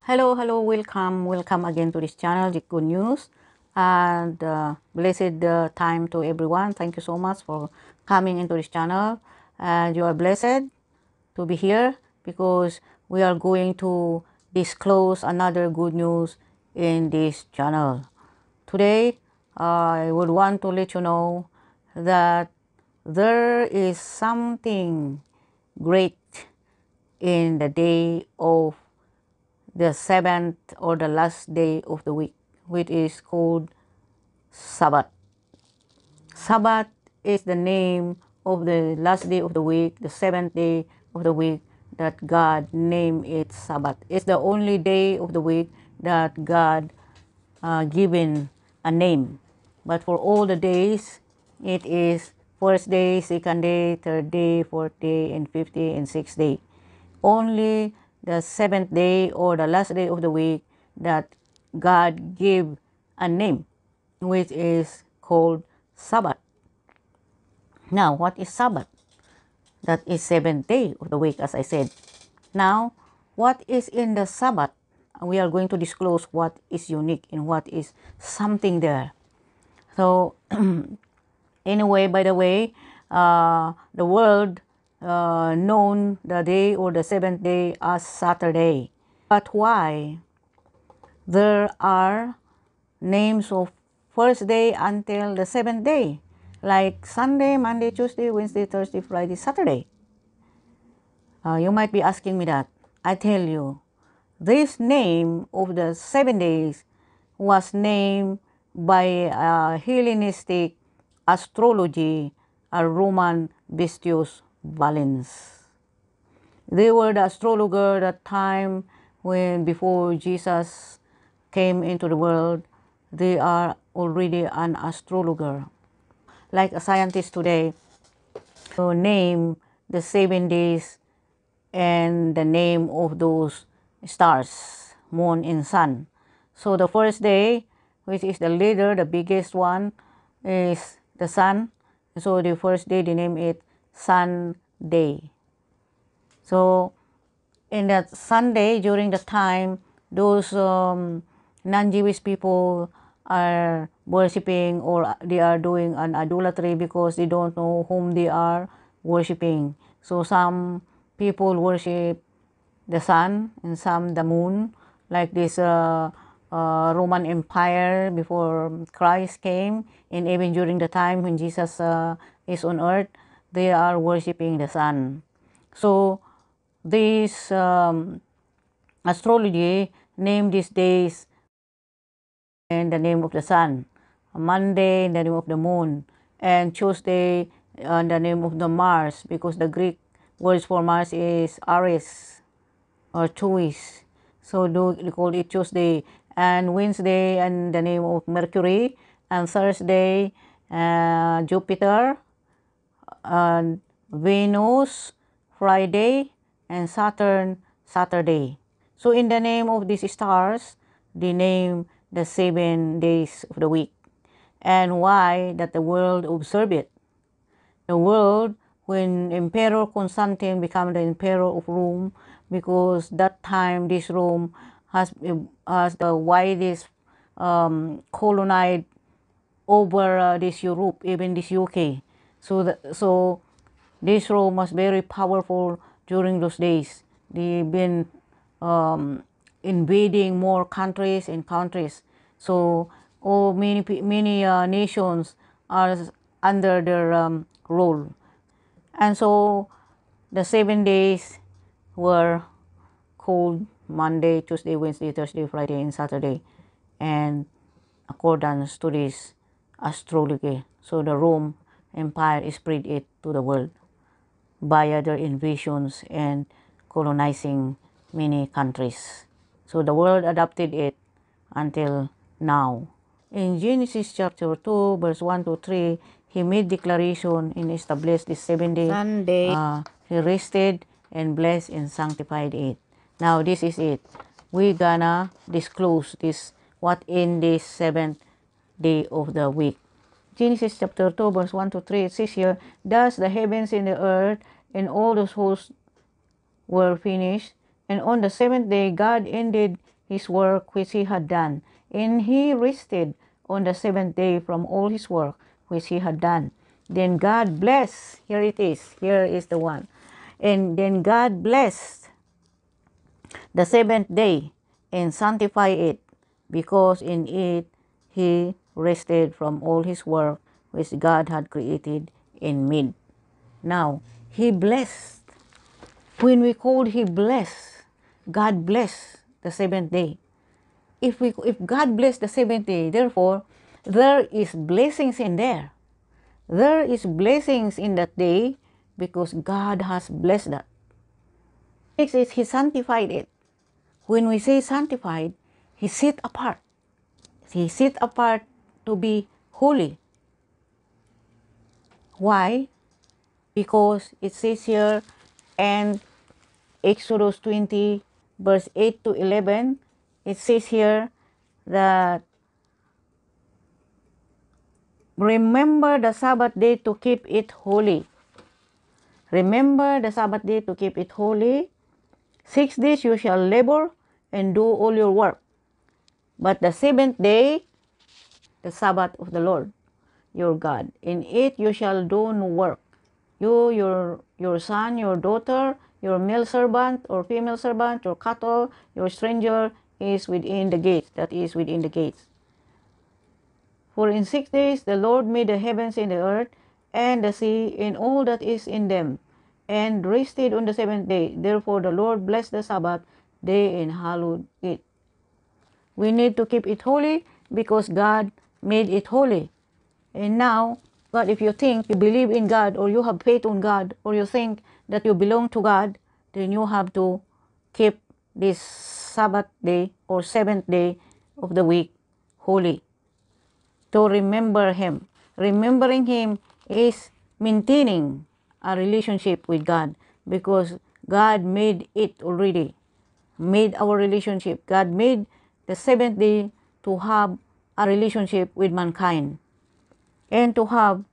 Hello, welcome again to this channel, the Good News, and blessed time to everyone. Thank you so much for coming into this channel, and you are blessed to be here because we are going to disclose another good news in this channel. Today, I would want to let you know that there is something great in the day of the seventh or the last day of the week, which is called Sabbath. Sabbath is the name of the last day of the week, the seventh day of the week that God named it Sabbath. It's the only day of the week that God given a name. But for all the days, it is first day, second day, third day, fourth day, and fifth day, and sixth day. Only the seventh day or the last day of the week that God gave a name, which is called Sabbath. Now, what is Sabbath? That is seventh day of the week, as I said. Now, what is in the Sabbath? We are going to disclose what is unique and what is something there. So, anyway, by the way, the world known the day or the seventh day as Saturday. But why there are names of first day until the seventh day, like Sunday, Monday, Tuesday, Wednesday, Thursday, Friday, Saturday? You might be asking me that. I tell you, this name of the 7 days was named by Hellenistic astrology, a Roman Bestius Valens. They were the astrologer at the time when before Jesus came into the world. They are already an astrologer. Like a scientist today, to name the 7 days and the name of those stars, moon and sun. So the first day, which is the leader, the biggest one, is the sun. So the first day they name it Sunday. So in that Sunday, during the time, those non-Jewish people are worshipping or they are doing an idolatry because they don't know whom they are worshipping. So some people worship the sun and some the moon, like this Roman Empire before Christ came, and even during the time when Jesus is on earth, they are worshipping the sun. So this astrology named these days in the name of the sun, Monday in the name of the moon, and Tuesday in the name of the Mars, because the Greek words for Mars is Aries or Tuis. So they call it Tuesday, and Wednesday in the name of Mercury, and Thursday Jupiter, and Venus Friday, and Saturn Saturday. So in the name of these stars, they name the 7 days of the week. And why that the world observe it? The world, when Emperor Constantine became the Emperor of Rome, because that time this Rome has the widest colonized over this Europe, even this UK. So this Rome was very powerful during those days. They've been invading more countries and countries. So many nations are under their rule. And so the 7 days were called Monday, Tuesday, Wednesday, Thursday, Friday, and Saturday, and accordance to this astrology. So the Rome Empire spread it to the world via their invasions and colonizing many countries. So the world adopted it until now. In Genesis chapter 2, verse 1 to 3, he made declaration and established the 7 day Sunday. He rested and blessed and sanctified it. Now this is it. We're gonna disclose this, what in this seventh day of the week. Genesis chapter 2, verse 1 to 3, it says here, thus the heavens and the earth and all those hosts were finished, and on the seventh day God ended his work which he had done, and he rested on the seventh day from all his work which he had done. Then God blessed, here is the one. And then God blessed the seventh day and sanctified it, because in it he rested from all his work which God had created and made. Now, he blessed. When we called he blessed, God blessed the seventh day. If God blessed the seventh day, therefore, there is blessings in there. There is blessings in that day because God has blessed that. Next is he sanctified it. When we say sanctified, he set apart. He set apart to be holy. Why? Because it says here in Exodus 20, verse 8 to 11, it says here that remember the Sabbath day to keep it holy. Remember the Sabbath day to keep it holy. 6 days you shall labor and do all your work. But the seventh day, the Sabbath of the Lord your God. In it you shall do no work. You, your son, your daughter, your male servant or female servant, your cattle, your stranger is within the gates. That is within the gates. For in 6 days the Lord made the heavens and the earth and the sea and all that is in them, and rested on the seventh day. Therefore the Lord blessed the Sabbath day and hallowed it. We need to keep it holy because God made it holy. And now, God, if you think you believe in God or you have faith on God or you think that you belong to God, then you have to keep this Sabbath day or seventh day of the week holy, to remember Him. Remembering Him is maintaining a relationship with God because God made it already, made our relationship. God made the seventh day to have a relationship with mankind and to have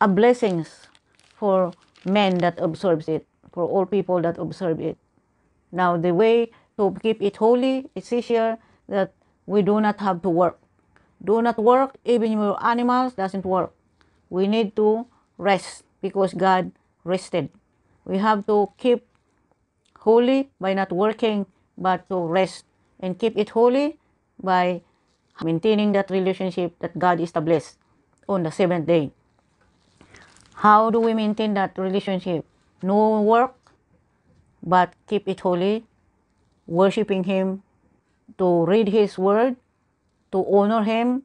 a blessings for men that observes it, for all people that observe it. Now, the way to keep it holy, it says here that we do not have to work. Do not work, even your animals doesn't work. We need to rest because God rested. We have to keep holy by not working, but to rest and keep it holy by maintaining that relationship that God established on the seventh day. How do we maintain that relationship? No work, but keep it holy, worshiping Him, to read His word, to honor Him,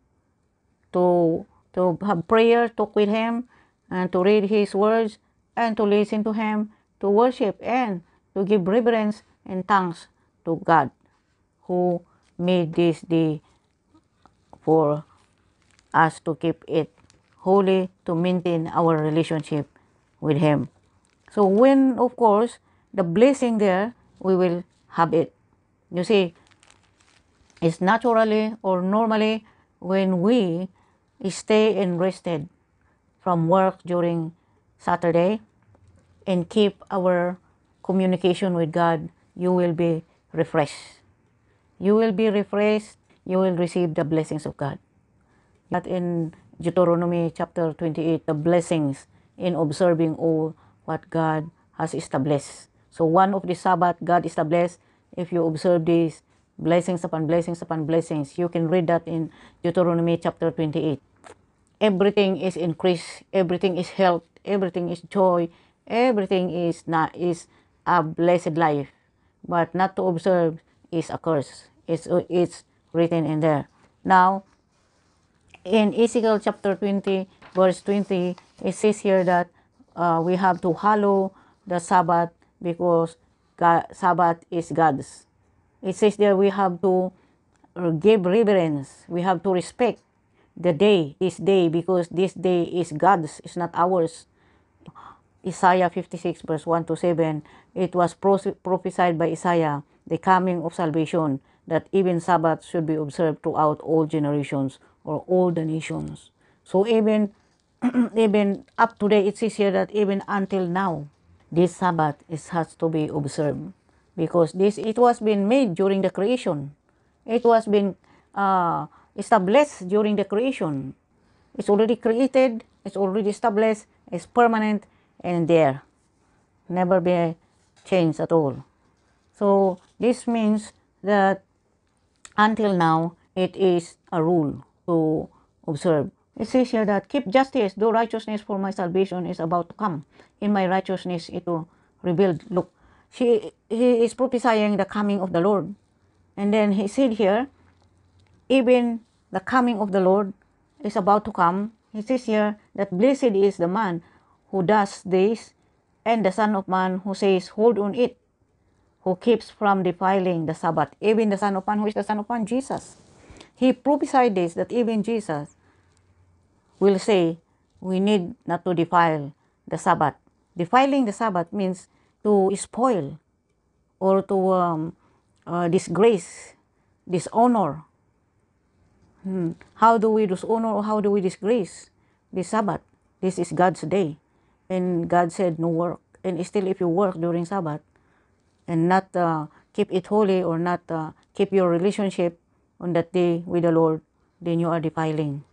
to have prayer, talk with Him, and to read His words, and to listen to Him, to worship, and to give reverence and thanks to God who made this day for us to keep it holy, to maintain our relationship with Him. So when, of course, the blessing there, we will have it. You see, it's naturally or normally when we stay and rested from work during Saturday and keep our communication with God, you will be refreshed. You will be refreshed. You will receive the blessings of God. But in Deuteronomy chapter 28, the blessings in observing all what God has established. So one of the Sabbath God established, if you observe these blessings upon blessings upon blessings, you can read that in Deuteronomy chapter 28. Everything is increased, everything is health, everything is joy, everything is a blessed life. But not to observe is a curse. It's written in there. Now, in Ezekiel chapter 20, verse 20, it says here that we have to hallow the Sabbath because Sabbath is God's. It says there we have to give reverence. We have to respect the day, this day, because this day is God's, it's not ours. Isaiah 56 verse 1 to 7, it was prophesied by Isaiah, the coming of salvation, that even Sabbath should be observed throughout all generations or all the nations. So even even up to date, it says here that even until now, this Sabbath has to be observed. because it was been made during the creation. It was been established during the creation. It's already created, it's already established, it's permanent, and there. Never be changed at all. So this means that until now, it is a rule to observe. It says here that keep justice, do righteousness, for my salvation is about to come. In my righteousness it will rebuild. Look, he is prophesying the coming of the Lord. And then he said here, even the coming of the Lord is about to come. He says here that blessed is the man who does this, and the Son of Man who says, hold on it, who keeps from defiling the Sabbath. Even the Son of Man, who is the Son of Man? Jesus. He prophesied this, that even Jesus will say, we need not to defile the Sabbath. Defiling the Sabbath means to spoil or to disgrace, dishonor. How do we dishonor or how do we disgrace the Sabbath? This is God's day. And God said no work. And still if you work during Sabbath and not keep it holy or not keep your relationship on that day with the Lord, then you are defiling.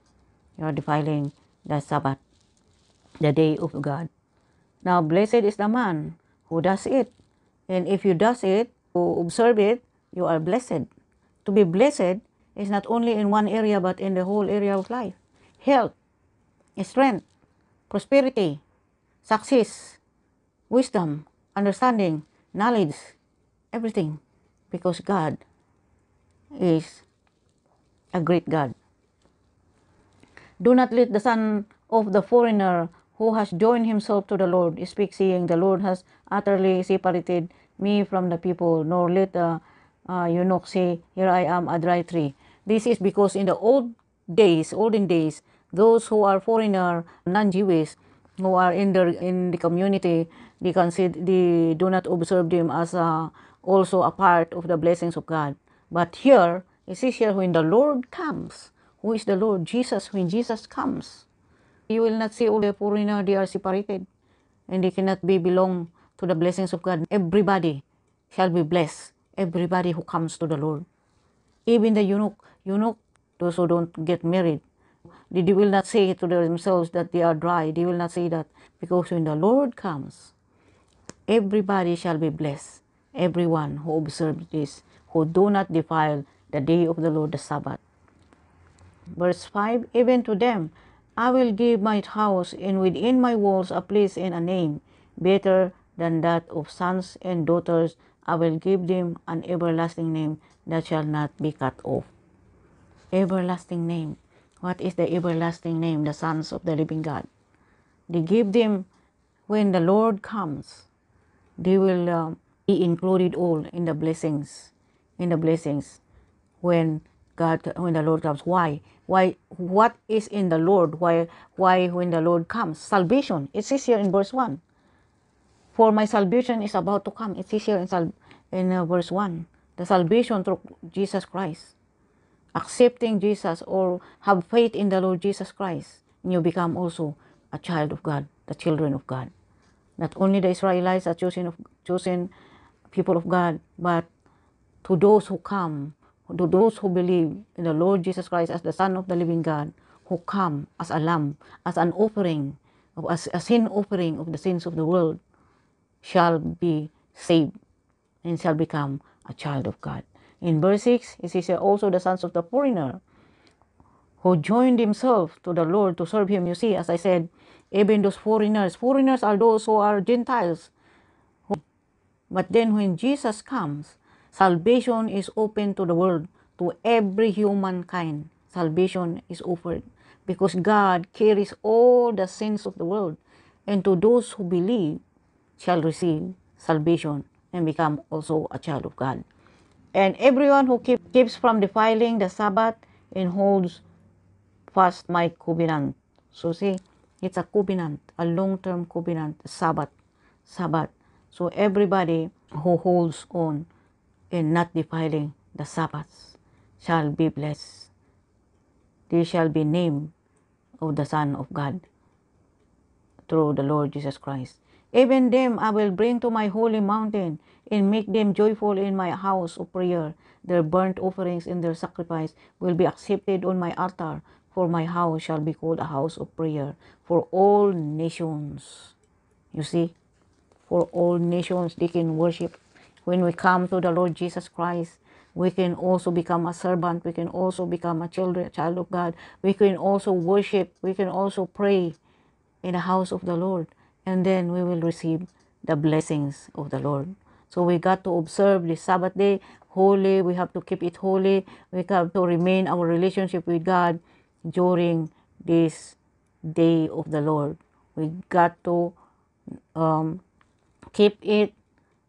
You are defiling the Sabbath, the day of God. Now, blessed is the man who does it. And if you does it, who observe it, you are blessed. To be blessed is not only in one area, but in the whole area of life. Health, strength, prosperity, success, wisdom, understanding, knowledge, everything. Because God is a great God. Do not let the son of the foreigner who has joined himself to the Lord speak, saying, the Lord has utterly separated me from the people, nor let the eunuch say, here I am, a dry tree. This is because in the olden days, those who are foreigner, non-Jewish, who are in the community, they do not observe them as also a part of the blessings of God. But here, it says here, when the Lord comes, who is the Lord? Jesus. When Jesus comes, you will not see all the foreigner, they are separated and they cannot belong to the blessings of God. Everybody shall be blessed. Everybody who comes to the Lord. Even the eunuch, those who don't get married, they will not say to themselves that they are dry. They will not say that, because when the Lord comes, everybody shall be blessed. Everyone who observes this, who do not defile the day of the Lord, the Sabbath. Verse 5, even to them I will give my house, and within my walls a place and a name, better than that of sons and daughters. I will give them an everlasting name that shall not be cut off. Everlasting name. What is the everlasting name? The sons of the living God. They give them when the Lord comes. They will be included all in the blessings. In the blessings when the Lord comes. Why? What is in the Lord? Why when the Lord comes? Salvation. It says here in verse 1. For my salvation is about to come. It says here in verse 1. The salvation through Jesus Christ. Accepting Jesus or have faith in the Lord Jesus Christ, and you become also a child of God, the children of God. Not only the Israelites are chosen people of God, but to those who come, to those who believe in the Lord Jesus Christ as the Son of the living God, who come as a lamb, as an offering, as a sin offering of the sins of the world, shall be saved and shall become a child of God. In verse 6, it says also the sons of the foreigner who joined himself to the Lord to serve him. You see, as I said, even those foreigners are those who are Gentiles. But then when Jesus comes, salvation is open to the world, to every humankind. Salvation is offered because God carries all the sins of the world, and to those who believe shall receive salvation and become also a child of God. And everyone who keeps from defiling the Sabbath and holds fast my covenant. So see, it's a covenant, a long-term covenant, Sabbath. So everybody who holds on in not defiling the Sabbath shall be blessed. They shall be named of the Son of God through the Lord Jesus Christ. Even them I will bring to my holy mountain, and make them joyful in my house of prayer. Their burnt offerings and their sacrifice will be accepted on my altar, for my house shall be called a house of prayer for all nations. You see, for all nations they can worship. When we come to the Lord Jesus Christ, we can also become a servant. We can also become a child of God. We can also worship. We can also pray in the house of the Lord, and then we will receive the blessings of the Lord. So we got to observe the Sabbath day holy. We have to keep it holy. We have to remain our relationship with God during this day of the Lord. We got to um, keep it,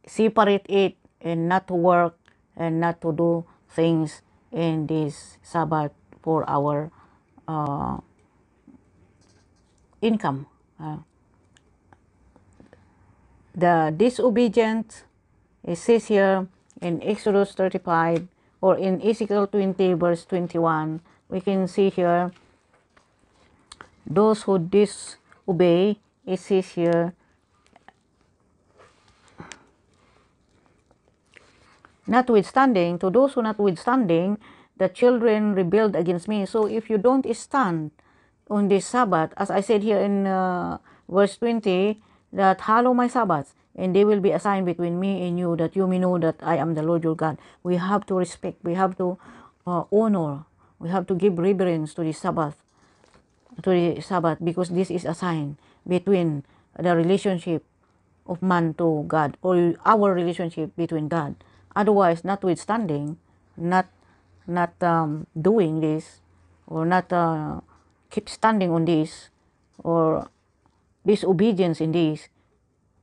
separate it, and not to work and not to do things in this Sabbath for our uh, income. The disobedient, it says here in Exodus 35 or in Ezekiel 20 verse 21, we can see here those who disobey. It says here, notwithstanding, to those who notwithstanding, the children rebelled against me. So if you don't stand on this Sabbath, as I said here in verse 20, that hallow my Sabbaths, and they will be a sign between me and you, that you may know that I am the Lord your God. We have to respect, we have to honor, we have to give reverence to the Sabbath, because this is a sign between the relationship of man to God, or our relationship between God. Otherwise, notwithstanding, not doing this, or not keep standing on this, or disobedience in this,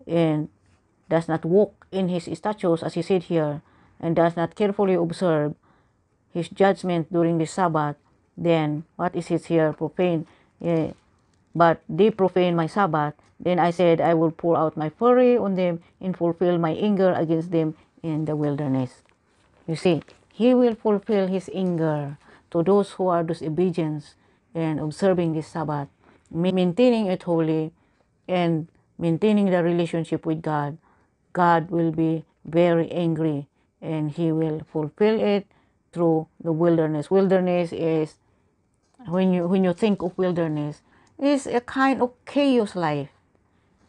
and does not walk in his statutes, as he said here, and does not carefully observe his judgment during the Sabbath, then what is it here? Profane. But they profane my Sabbath. Then I said, I will pour out my fury on them and fulfill my anger against them in the wilderness. You see, he will fulfill his anger to those who are disobedient and observing this Sabbath, maintaining it holy, and maintaining the relationship with God. God will be very angry, and he will fulfill it through the wilderness. Wilderness is, when you think of wilderness, is a kind of chaos life.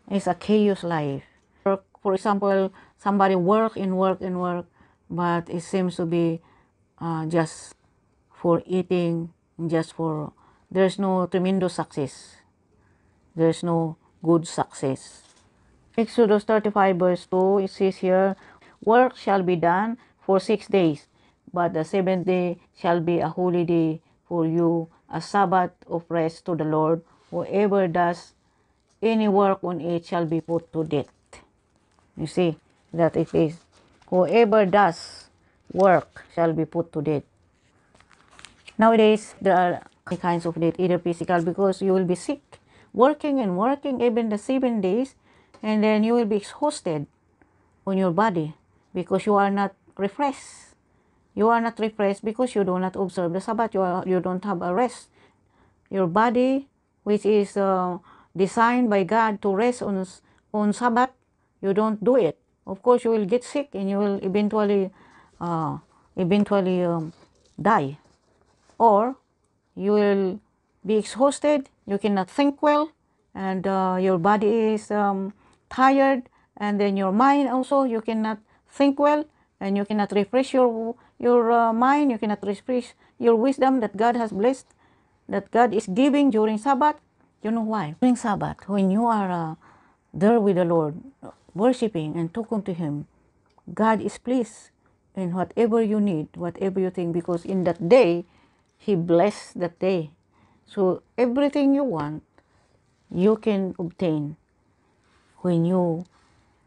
It's a chaos life. For example, somebody work and work and work, but it seems to be just for eating, just for, there's no tremendous success. There's no good success. Exodus 35 verse 2, it says here, work shall be done for 6 days, but the seventh day shall be a holy day for you, a Sabbath of rest to the Lord. Whoever does any work on it shall be put to death. You see that it is, whoever does work shall be put to death. Nowadays, there are many kinds of death, either physical, because you will be sick, working and working even the 7 days, and then you will be exhausted on your body because you are not refreshed. You are not refreshed because you do not observe the Sabbath. You don't have a rest. Your body, which is designed by God to rest on Sabbath, you don't do it. Of course, you will get sick and you will eventually die, or you will be exhausted. You cannot think well, and your body is tired, and then your mind also, you cannot think well, and you cannot refresh your mind. You cannot refresh your wisdom that God has blessed, that God is giving during Sabbath. You know why? During Sabbath, when you are there with the Lord, worshiping and talking to Him, God is pleased in whatever you need, whatever you think, because in that day, He blessed that day. So everything you want, you can obtain when you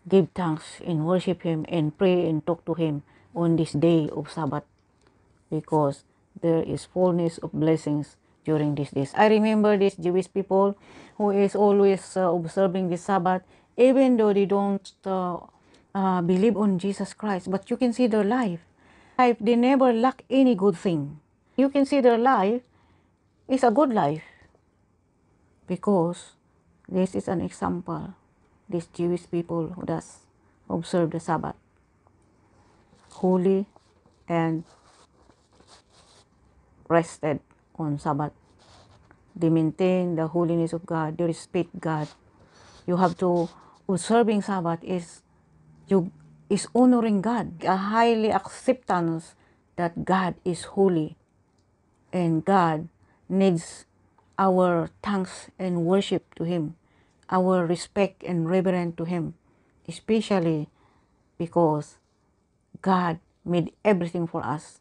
give thanks and worship Him and pray and talk to Him on this day of Sabbath, because there is fullness of blessings during these days. I remember these Jewish people who is always observing the Sabbath, even though they don't believe on Jesus Christ, but you can see their life. They never lack any good thing. You can see their life is a good life, because this is an example these Jewish people who does observe the Sabbath holy and rested on Sabbath. They maintain the holiness of God, they respect God. You have to observing Sabbath is honoring God, a highly acceptance that God is holy and God needs our thanks and worship to Him, our respect and reverence to Him, especially because God made everything for us.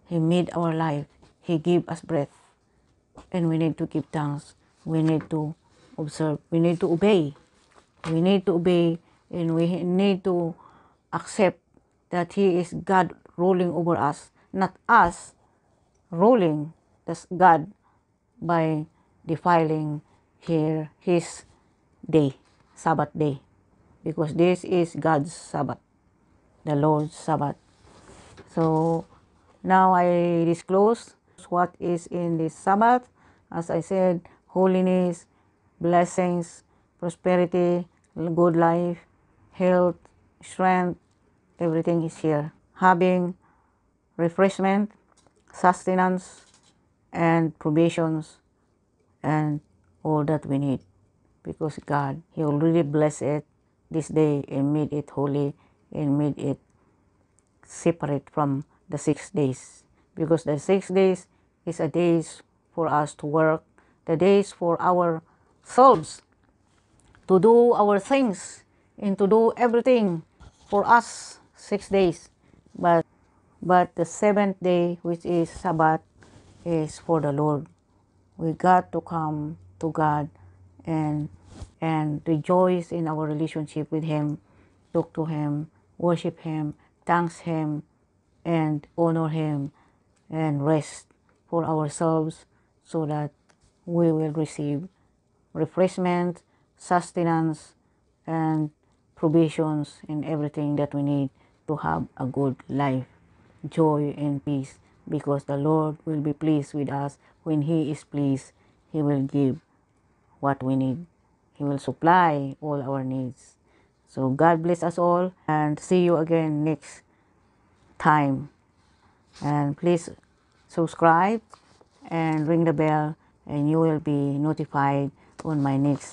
He made our life. He gave us breath. And we need to give thanks. We need to observe. We need to obey. We need to obey, and we need to accept that He is God ruling over us, not us ruling as God by defiling His day, Sabbath day, because this is God's Sabbath, the Lord's Sabbath. So now I disclose what is in this Sabbath. As I said, holiness, blessings, prosperity, good life, health, strength, everything is here. Having refreshment, sustenance, and provisions, and all that we need. Because God, He already blessed it this day and made it holy and made it separate from the 6 days, because the 6 days is a days for us to work, the days for our souls to do our things and to do everything for us. 6 days, but the 7th day, which is Sabbath, is for the Lord. We got to come to God and rejoice in our relationship with Him, talk to Him, worship Him, thanks Him, and honor Him, and rest for ourselves so that we will receive refreshment, sustenance, and provisions in everything that we need to have a good life, joy and peace, because the Lord will be pleased with us. When He is pleased, He will give what we need. He will supply all our needs. So God bless us all, and see you again next time. And please subscribe and ring the bell, and you will be notified on my next